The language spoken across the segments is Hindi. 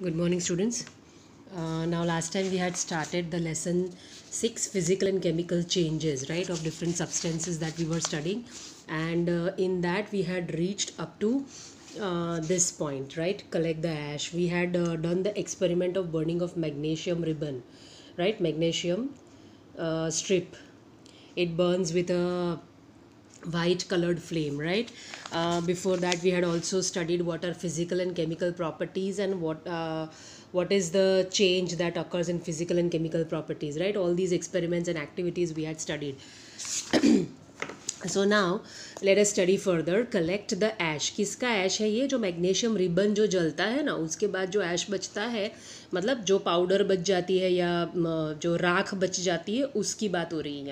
Good morning, students. Now, last time we had started the lesson 6 physical and chemical changes, right, of different substances that we were studying, and in that we had reached up to this point, right? Collect the ash. We had done the experiment of burning of magnesium ribbon, right? Magnesium strip. It burns with a white colored flame, right? Before that we had also studied what are physical and chemical properties, and what is the change that occurs in physical and chemical properties, right? All these experiments and activities we had studied. So now let us study further. Collect the ash. किसका ऐश है ये? जो मैग्नीशियम रिबन जो जलता है ना, उसके बाद जो ऐश बचता है, मतलब जो पाउडर बच जाती है या जो राख बच जाती है, उसकी बात हो रही है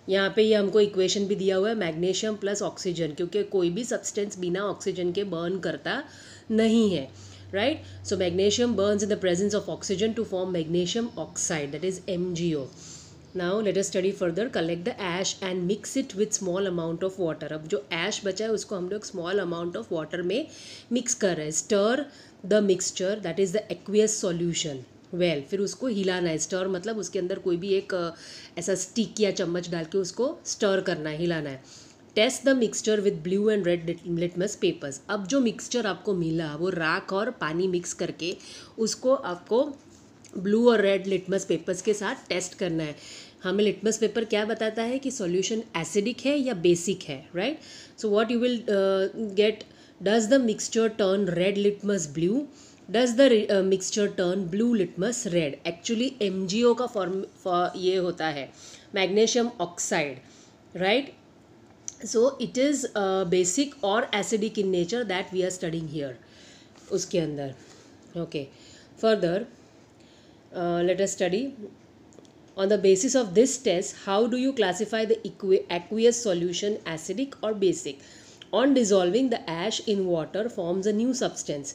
यहाँ पे ये हमको इक्वेशन भी दिया हुआ है, मैग्नीशियम प्लस ऑक्सीजन, क्योंकि कोई भी सब्सटेंस बिना ऑक्सीजन के बर्न करता नहीं है, right? So magnesium burns in the presence of oxygen to form magnesium oxide, that is MgO. Now let us study further. Collect the ash and mix it with small amount of water. अब जो ऐश बचा है उसको हम लोग स्मॉल अमाउंट ऑफ वाटर में मिक्स कर रहे हैं. Stir the mixture, that is the aqueous solution. Well, फिर उसको हिलाना है. स्टर मतलब उसके अंदर कोई भी एक ऐसा स्टिक या चम्मच डाल के उसको स्टर करना है, हिलाना है. Test the mixture with blue and red litmus papers. अब जो मिक्सचर आपको मिला वो राख और पानी मिक्स करके उसको आपको ब्लू और रेड लिटमस पेपर्स के साथ टेस्ट करना है. हमें लिटमस पेपर क्या बताता है कि सॉल्यूशन एसिडिक है या बेसिक है, right? So what you will get, does the mixture turn red litmus blue, does the mixture turn blue litmus red. Actually MgO का फॉर्म ये होता है magnesium oxide, right? So it is basic और acidic in nature, that we are studying here उसके अंदर. Okay, further let us study. On the basis of this test, how do you classify the aqueous solution acidic or basic? On dissolving, the ash in water forms a new substance.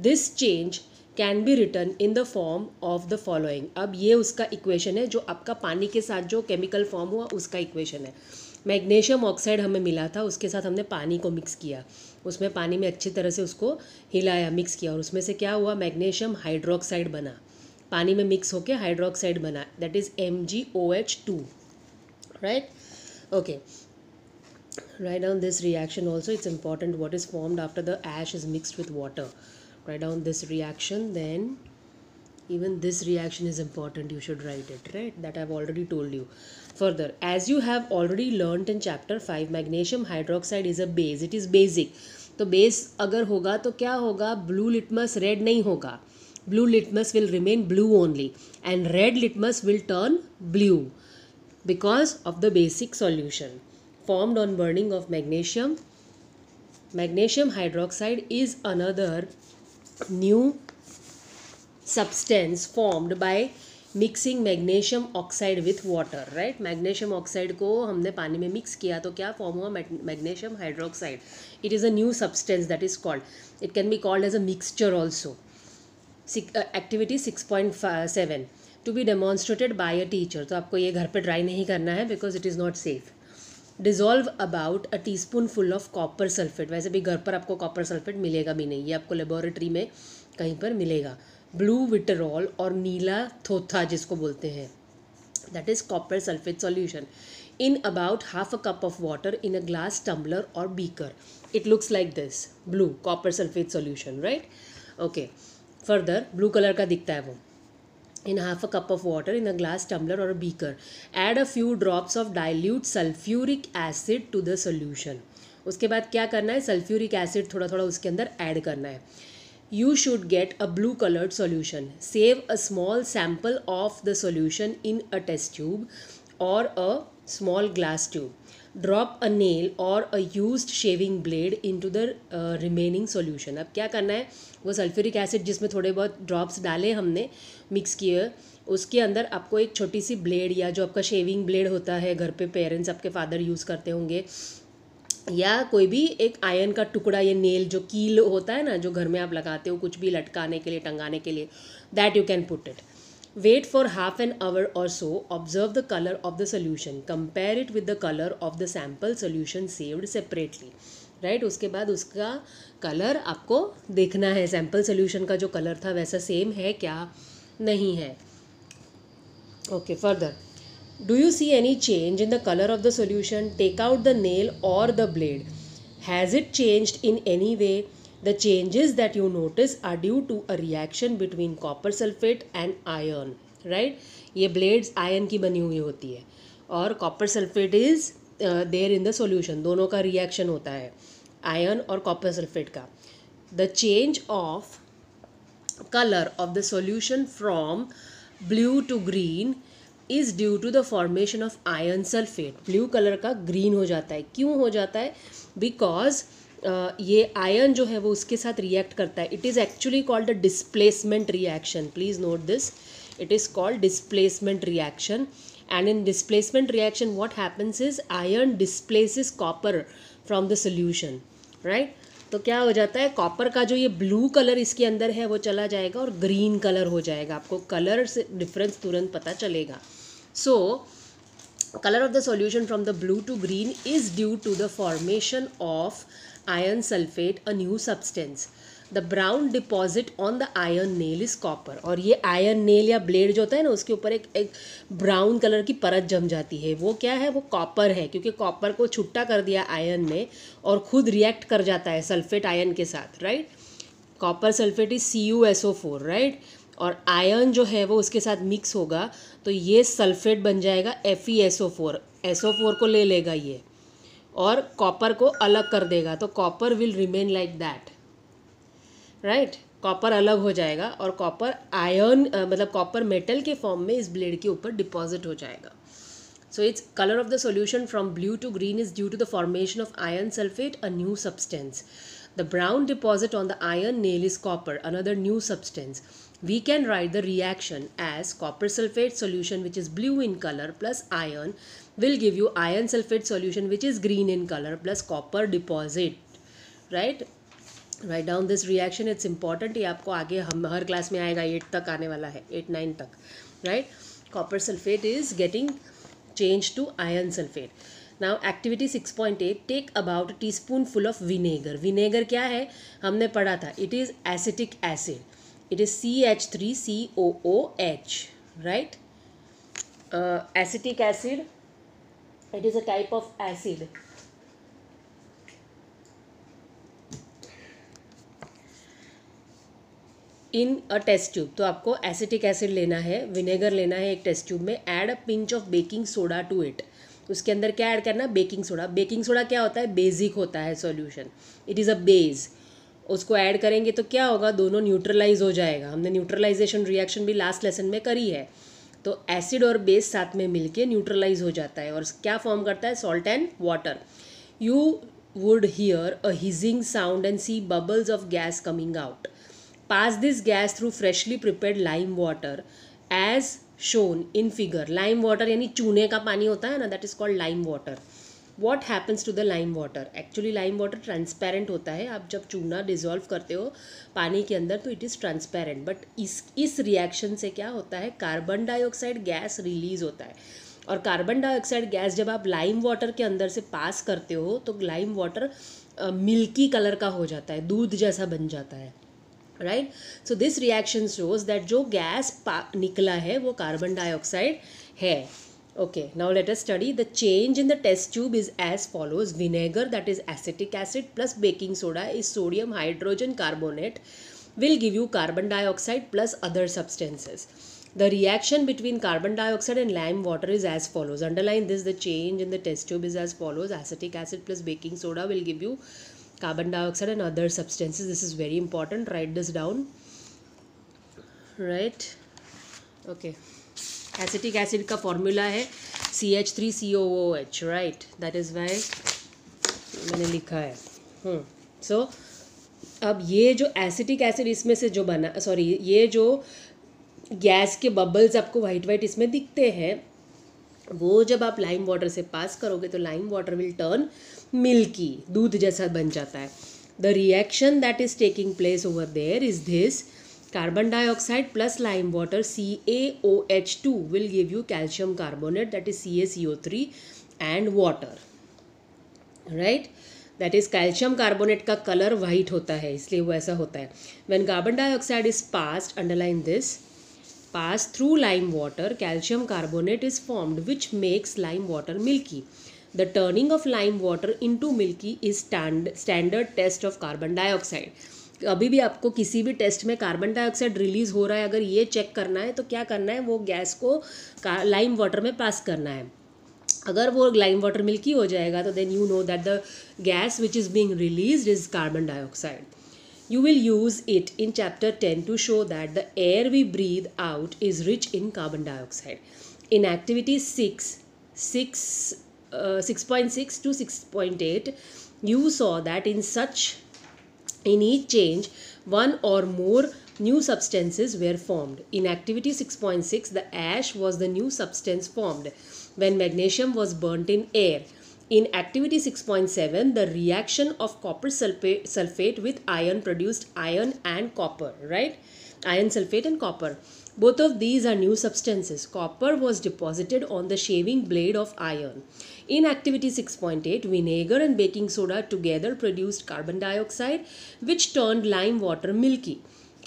This change can be written in the form of the following. अब ये उसका इक्वेशन है जो आपका पानी के साथ जो केमिकल फॉर्म हुआ उसका इक्वेशन है. मैग्नीशियम ऑक्साइड हमें मिला था, उसके साथ हमने पानी को मिक्स किया, उसमें पानी में अच्छी तरह से उसको हिलाया, मिक्स किया, और उसमें से क्या हुआ? मैग्नीशियम हाइड्रोक्साइड बना, पानी में मिक्स होके हाइड्रोक्साइड बना, that is MgOH2, right? Okay, write down this reaction also. It's important what is formed after the ash is mixed with water. Write down this reaction. Then even this reaction is important, you should write it, right? That I've already told you. Further, as you have already learnt in chapter 5, magnesium hydroxide is a base. It is basic. तो बेस अगर होगा तो क्या होगा? ब्लू लिटमस रेड नहीं होगा. Blue litmus will remain blue only, and red litmus will turn blue because of the basic solution formed on burning of magnesium. Magnesium hydroxide is another new substance formed by mixing magnesium oxide with water, right? Magnesium oxide को हमने पानी में मिक्स किया तो क्या फॉर्म हुआ? magnesium hydroxide. It is a new substance that is called, it can be called as a mixture also. Activity 6.7 to be demonstrated by a teacher. तो आपको ये घर पे ट्राई नहीं करना है because it is not safe. Dissolve about a teaspoon full of copper sulphate. वैसे भी घर पर आपको कॉपर सल्फेट मिलेगा भी नहीं, ये आपको लेबोरेटरी में कहीं पर मिलेगा. ब्लू विटरॉल और नीला थोथा जिसको बोलते हैं, that is copper sulphate solution, in about half a cup of water in a glass tumbler or beaker. It looks like this, blue copper sulfate solution, right? Okay. Further blue colour का दिखता है वो. In half a cup of water in a glass tumbler और beaker, add a few drops of dilute sulphuric acid to the solution. उसके बाद क्या करना है? सल्फ्यूरिक एसिड थोड़ा थोड़ा उसके अंदर ऐड करना है. You should get a blue coloured solution. Save a small sample of the solution in a test tube और a small glass tube. Drop a nail और a used shaving blade into the remaining solution. अब क्या करना है? वो सल्फ्यूरिक एसिड जिसमें थोड़े बहुत ड्रॉप्स डाले हमने, मिक्स किए, उसके अंदर आपको एक छोटी सी ब्लेड या जो आपका शेविंग ब्लेड होता है, घर पे पेरेंट्स आपके फादर यूज़ करते होंगे, या कोई भी एक आयरन का टुकड़ा, ये नेल जो कील होता है ना जो घर में आप लगाते हो कुछ भी लटकाने के लिए, टंगाने के लिए, that you can put it. Wait for half an hour or so. Observe the color of the solution. Compare it with the color of the sample solution saved separately. Right. उसके बाद उसका कलर आपको देखना है, सैम्पल सोल्यूशन का जो कलर था वैसा सेम है क्या नहीं है। Okay, further, do you see any change in the colour of the solution? Take out the nail और the blade. Has it changed in any way? The changes that you notice are due to a reaction between copper sulfate and iron. Right? ये blades iron की बनी हुई होती है और copper sulfate is there in the solution. दोनों का reaction होता है iron और copper sulfate का. The change of color of the solution from blue to green is due to the formation of iron sulfate. Blue colour का ग्रीन हो जाता है. क्यों हो जाता है? बिकॉज ये आयरन जो है वो उसके साथ रिएक्ट करता है. It is actually called a displacement reaction. Please note this, it is called displacement reaction. And in displacement reaction what happens is iron displaces copper from the solution. Right? तो क्या हो जाता है, कॉपर का जो ये ब्लू कलर इसके अंदर है वो चला जाएगा और ग्रीन कलर हो जाएगा. आपको कलर से डिफरेंस तुरंत पता चलेगा. सो color of the solution from the blue to green is due to the formation of iron sulfate, a new substance. The brown deposit on the iron nail is copper. और ये iron nail या blade जो होता है ना उसके ऊपर एक ब्राउन कलर की परत जम जाती है. वो क्या है? वो कॉपर है, क्योंकि कॉपर को छुट्टा कर दिया आयरन ने और खुद रिएक्ट कर जाता है सल्फेट आयरन के साथ. Right? Copper sulphate is CuSO4. Right? और आयरन जो है वो उसके साथ मिक्स होगा तो ये सल्फेट बन जाएगा FeSO4. SO4 को ले लेगा ये और कॉपर को अलग कर देगा. तो copper will remain like that. Right? Copper अलग हो जाएगा और कॉपर आयरन मतलब कॉपर मेटल के फॉर्म में इस ब्लेड के ऊपर डिपॉजिट हो जाएगा. So its color of the solution from blue to green is due to the formation of iron sulfate, a new substance. The brown deposit on the iron nail is copper, another new substance. We can write the reaction as copper sulfate solution, which is blue in color, plus iron will give you iron sulfate solution, which is green in color, plus copper deposit. Right? Write down this reaction. It's important. ये आपको आगे हम हर क्लास में आएगा. 8 तक आने वाला है, 8-9 तक. Right? Copper sulfate is getting changed to iron sulfate. Now activity 6.8, take about a teaspoonful of vinegar. Vinegar क्या है? हमने पढ़ा था. It is acetic acid. It is CH3COOH. Right? Acetic acid. It is a type of acid. In a test tube. तो आपको एसिटिक एसिड लेना है, विनेगर लेना है एक टेस्ट ट्यूब में. Add a pinch of baking soda to it. उसके अंदर क्या ऐड करना? Baking soda. बेकिंग सोडा क्या होता है? बेसिक होता है solution. It is a base. उसको ऐड करेंगे तो क्या होगा? दोनों न्यूट्रलाइज हो जाएगा. हमने न्यूट्रलाइजेशन रिएक्शन भी लास्ट लेसन में करी है. तो एसिड और बेस साथ में मिलके न्यूट्रलाइज हो जाता है और क्या फॉर्म करता है? Salt and water. You would hear a hissing sound and see bubbles of gas coming out. Pass this gas through freshly prepared lime water as shown in figure. Lime water यानी चूने का पानी होता है ना, that is called lime water. What happens to the lime water? Actually lime water transparent होता है. आप जब चूना डिजोल्व करते हो पानी के अंदर तो it is transparent. बट इस रिएक्शन से क्या होता है? कार्बन डाइऑक्साइड गैस रिलीज होता है और कार्बन डाइऑक्साइड गैस जब आप लाइम वाटर के अंदर से पास करते हो तो लाइम वाटर मिल्की कलर का हो जाता है, दूध जैसा बन जाता है. Right? So this reaction shows that जो गैस निकला है वो कार्बन डाइऑक्साइड है. Okay, now let us study. The change in the test tube is as follows. Vinegar that is acetic acid plus baking soda is sodium hydrogen carbonate will give you carbon dioxide plus other substances. The reaction between carbon dioxide and lime water is as follows. Underline this. The change in the test tube is as follows. Acetic acid plus baking soda will give you carbon dioxide and other substances. This is very important. Write this down. Right? Okay. Acetic acid का formula है CH3COOH. Right? That is why मैंने लिखा है. So अब ये जो एसिटिक एसिड इसमें से जो बना, सॉरी, ये जो गैस के बबल्स आपको वाइट वाइट इसमें दिखते हैं वो जब आप लाइम वाटर से पास करोगे तो lime water will turn milky, दूध जैसा बन जाता है. The reaction that is taking place over there is this. Carbon dioxide plus lime water CaOH2 will give you calcium carbonate that is CaCO3 and water. Right? That is calcium carbonate का कलर वाइट होता है, इसलिए वो ऐसा होता है. When carbon dioxide is passed, underline this, pass through lime water, calcium carbonate is formed which makes lime water milky. The turning of lime water into milky is standard test of carbon dioxide. अभी भी आपको किसी भी टेस्ट में कार्बन डाइऑक्साइड रिलीज हो रहा है, अगर ये चेक करना है तो क्या करना है, वो गैस को लाइम वाटर में पास करना है. अगर वो लाइम वाटर मिल्की हो जाएगा तो then you know that the gas which is being released is carbon dioxide. You will use it in chapter 10 to show that the air we breathe out is rich in carbon dioxide. In activity 6.6 to 6.8, you saw that in each change, one or more new substances were formed. In activity 6.6, the ash was the new substance formed when magnesium was burnt in air. In activity 6.7, the reaction of copper sulfate with iron produced iron and copper, right? Iron sulfate and copper. Both of these are new substances. Copper was deposited on the shaving blade of iron. In activity 6.8, vinegar and baking soda together produced carbon dioxide, which turned lime water milky.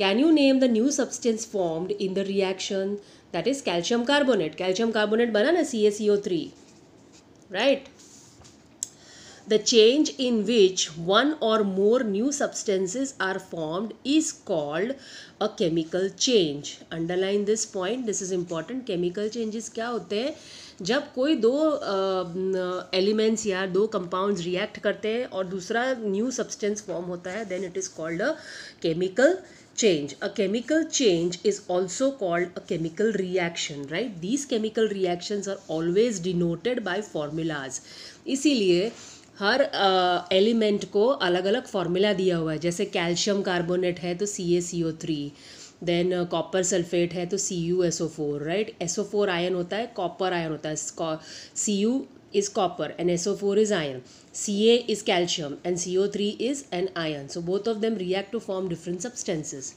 Can you name the new substance formed in the reaction? That is calcium carbonate. Calcium carbonate bana na CaCO3, right? The change in which one or more new substances are formed is called a chemical change. Underline this point, this is important. Chemical changes क्या होते हैं, जब कोई दो एलिमेंट्स या दो कंपाउंड्स रिएक्ट करते हैं और दूसरा न्यू सब्सटेंस फॉर्म होता है, then it is called a chemical change. A chemical change is also called a chemical reaction, right? These chemical reactions are always denoted by formulas. इसीलिए हर एलिमेंट को अलग अलग फार्मूला दिया हुआ है. जैसे कैल्शियम कार्बोनेट है तो CaCO3, देन कॉपर सल्फेट है तो CuSO4, राइट? SO4 आयन होता है, कॉपर आयन होता है. Cu is copper and SO4 is iron. Ca is calcium and CO3 is an iron. So both of them react to form different substances,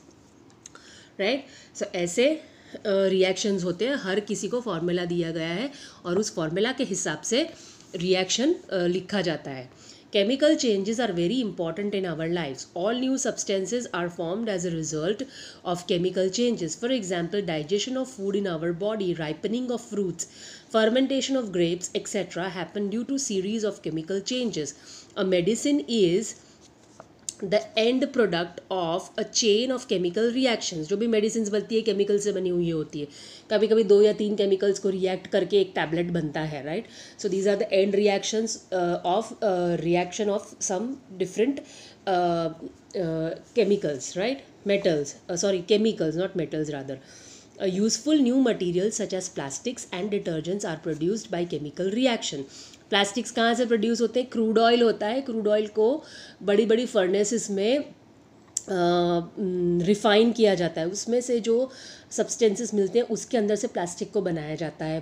right? So ऐसे रिएक्शंस होते हैं, हर किसी को फार्मूला दिया गया है और उस फार्मूला के हिसाब से रिएक्शन लिखा जाता है. Chemical changes are very important in our lives. All new substances are formed as a result of chemical changes. For example, digestion of food in our body, ripening of fruits, fermentation of grapes, etc. happen due to series of chemical changes. A medicine is the end product of a chain of chemical reactions. जो भी medicines बनती है केमिकल से बनी हुई होती है. कभी कभी 2 या 3 केमिकल्स को रिएक्ट करके एक टैबलेट बनता है, right? So these are the end reactions of reaction of some different chemicals, right? Chemicals, not metals rather. Useful new materials such as plastics and detergents are produced by chemical reaction. Plastics कहाँ से प्रोड्यूस होते हैं? क्रूड ऑयल होता है. क्रूड ऑयल को बड़ी बड़ी फर्नेसेस में रिफ़ाइन किया जाता है. उसमें से जो सब्सटेंसेस मिलते हैं उसके अंदर से प्लास्टिक को बनाया जाता है.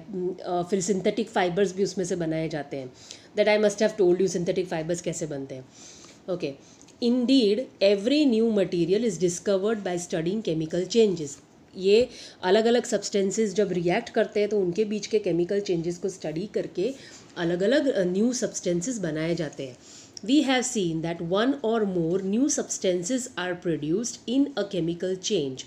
फिर सिंथेटिक फाइबर्स भी उसमें से बनाए जाते हैं. That I must have told you synthetic fibres कैसे बनते हैं. Okay. Indeed every new material is discovered by studying chemical changes. ये अलग अलग सब्सटेंसेस जब रिएक्ट करते हैं तो उनके बीच के केमिकल चेंजेस को स्टडी करके अलग अलग न्यू सब्सटेंसेस बनाए जाते हैं. We have seen that one or more new substances are produced in a chemical change.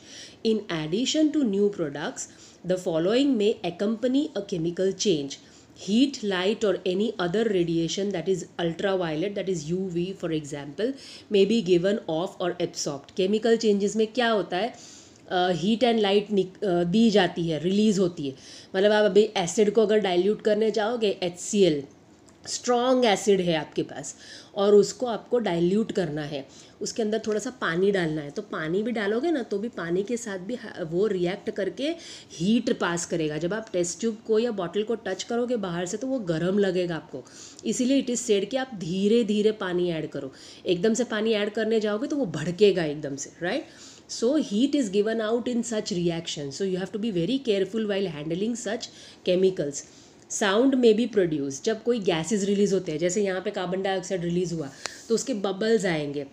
In addition to new products, the following may accompany a chemical change. Heat, light or any other radiation that is ultraviolet, that is UV for example, may be given off or absorbed. Chemical changes में क्या होता है? हीट एंड लाइट दी जाती है, रिलीज़ होती है. मतलब आप अभी एसिड को अगर डाइल्यूट करने चाहोगे, HCl स्ट्रॉन्ग एसिड है आपके पास और उसको आपको डाइल्यूट करना है, उसके अंदर थोड़ा सा पानी डालना है, तो पानी भी डालोगे ना तो भी पानी के साथ भी वो रिएक्ट करके हीट पास करेगा. जब आप टेस्ट ट्यूब को या बॉटल को टच करोगे बाहर से तो वो गर्म लगेगा आपको. इसीलिए इट इज़ सेड कि आप धीरे धीरे पानी ऐड करो. एकदम से पानी ऐड करने जाओगे तो वो भड़केगा एकदम से, right? So heat is given out in such reactions. So you have to be very careful while handling such chemicals. Sound may be produced. जब कोई gases रिलीज़ होते हैं, जैसे यहाँ पे कार्बन डाइऑक्साइड रिलीज़ हुआ तो उसके बबल्स आएंगे,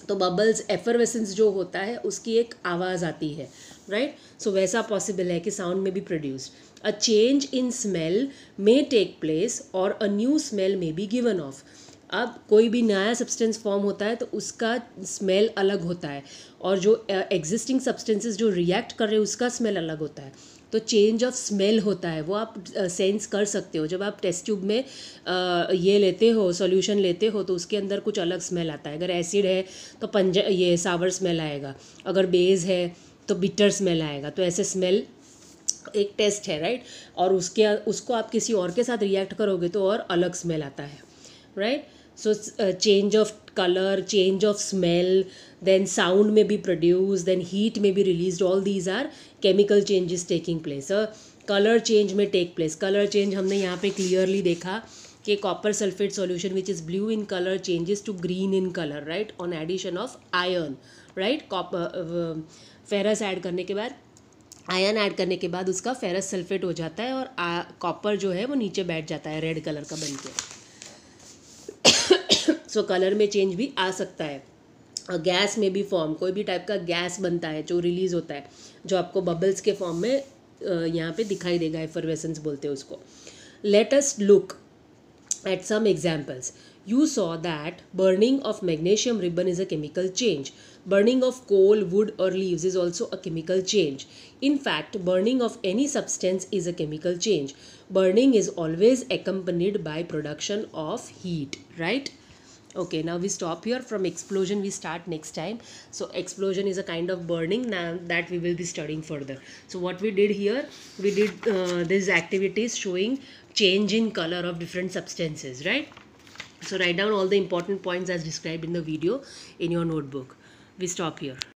तो बबल्स एफरवेसेंस जो होता है उसकी एक आवाज़ आती है, राइट? सो वैसा पॉसिबल है कि साउंड में भी produced. A change in smell may take place or a new smell may be given off. अब कोई भी नया सब्सटेंस फॉर्म होता है तो उसका स्मेल अलग होता है, और जो एग्जिस्टिंग सब्सटेंसेस जो रिएक्ट कर रहे हैं उसका स्मेल अलग होता है। तो चेंज ऑफ स्मेल होता है, वो आप सेंस कर सकते हो। जब आप टेस्ट ट्यूब में ये लेते हो, सॉल्यूशन लेते हो, तो उसके अंदर कुछ अलग स्मेल आता है। अगर एसिड है तो ये सावर स्मेल आएगा, अगर बेस है तो बिटर स्मेल आएगा। तो ऐसे स्मेल एक टेस्ट है, राइट। और उसको आप किसी और के साथ रिएक्ट करोगे तो और अलग स्मेल आता है, right. So change of color, change of smell, then sound may be produced, then heat may be released. All these are chemical changes taking place. Color change may take place. Color change हमने यहाँ पे clearly देखा कि copper sulfate solution which is blue in color changes to green in color, right, on addition of iron, right. copper ferrous add करने के बाद, आयन ऐड करने के बाद उसका फेरस सल्फेट हो जाता है, और कॉपर जो है वो नीचे बैठ जाता है रेड कलर का बन के। सो कलर में चेंज भी आ सकता है। गैस में भी फॉर्म, कोई भी टाइप का गैस बनता है जो रिलीज होता है, जो आपको बबल्स के फॉर्म में यहाँ पे दिखाई देगा, एफरवेसेंस बोलते हैं उसको। Let us look at some examples. You saw that burning of magnesium ribbon is a chemical change. Burning of coal, wood or leaves is also a chemical change. In fact, burning of any substance is a chemical change. Burning is always accompanied by production of heat, right? Okay, now we stop here. From explosion we start next time. So explosion is a kind of burning, now that we will be studying further. So what we did here, we did these activities showing change in color of different substances, right? So write down all the important points as described in the video in your notebook. We stop here.